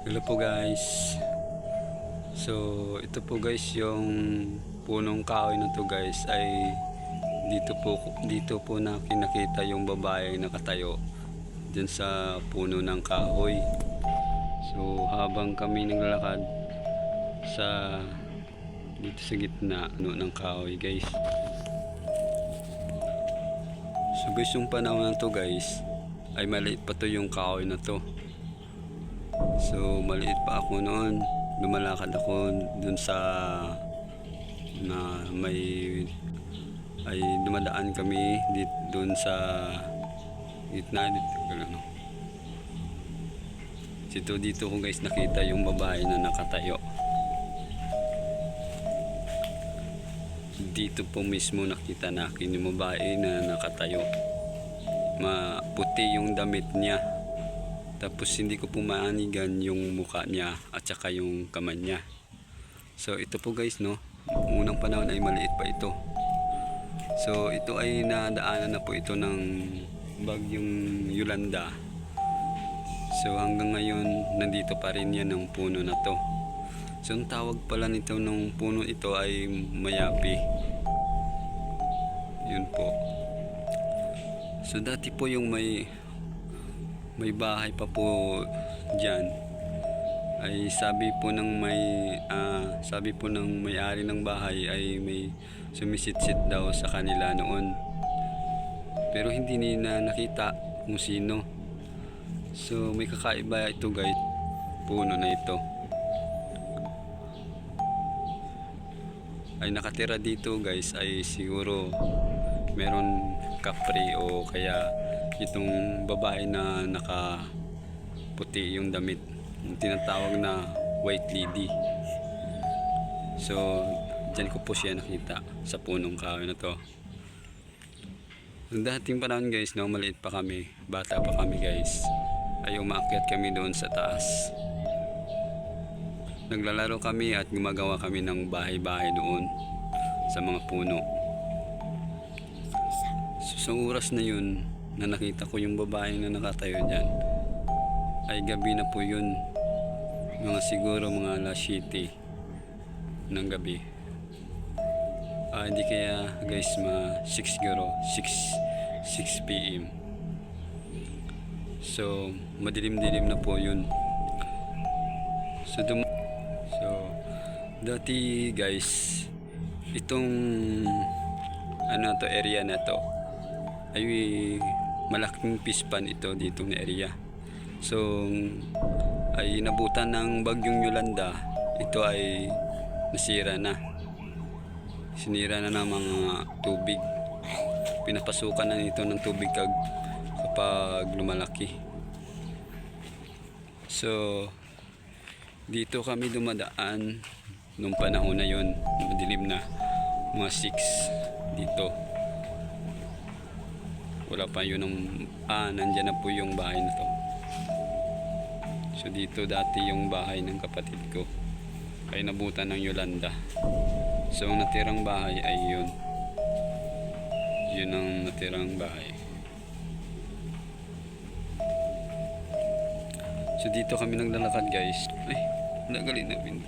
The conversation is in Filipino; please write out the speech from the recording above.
Hello po guys. So ito po guys yung punong kahoy na to guys ay dito po na kinakita yung babae nakatayo dyan sa puno ng kahoy. So habang kami naglalakad sa dito sa gitna ng kahoy guys. So guys, yung panahon na to guys ay maliit pa to yung kahoy na to. So maliit pa ako noon, lumalakad ako dun sa na may ay dumadaan kami dun sa gitna dito ko guys nakita yung babae na nakatayo. Dito po mismo nakita natin yung babae na nakatayo. Maputi yung damit niya. Tapos hindi ko po maanigan yung mukha niya at saka yung kamay niya. So ito po guys no, unang panahon ay maliit pa ito. So ito ay nadaanan na po ito ng bagyong Yolanda. So hanggang ngayon nandito pa rin yan ng puno na to. So ang tawag pala nito ng puno ito ay mayapi. Yun po. So dati po yung may bahay pa po diyan ay sabi po ng may-ari ng bahay ay may sumisit-sit daw sa kanila noon, pero hindi nila nakita kung sino. So may kakaiba ito guys, puno na ito ay nakatira dito guys ay siguro meron kapre o kaya itong babae na nakaputi yung damit, yung tinatawag na white lady. So dyan ko po siya nakita sa punong kahoy na to. Noong dating panahon guys no, maliit pa kami, bata pa kami guys, ay umaakyat kami doon sa taas. Naglalaro kami at gumagawa kami ng bahay-bahay doon sa mga puno. So sa oras na yun na nakita ko yung babae na nakatayo dyan ay gabi na po yun, siguro mga alas 7 ng gabi. Hindi kaya guys, mga 6 siguro, 6 PM. So madilim-dilim na po yun. So dati guys, itong area na to ay malaking pispan ito dito na area. So ay nabutan ng bagyong Yolanda, ito ay nasira na, sinira na ng mga tubig, pinapasukan na nito ng tubig kapag lumalaki. So dito kami dumadaan nung panahon na yon, madilim na, mga 6 dito. Wala pa yun nandyan na po yung bahay na to. So dito dati yung bahay ng kapatid ko ay nabutan ng Yolanda. So ang natirang bahay ay yun ang natirang bahay. So dito kami naglalakad guys. Ay, nagali na bin.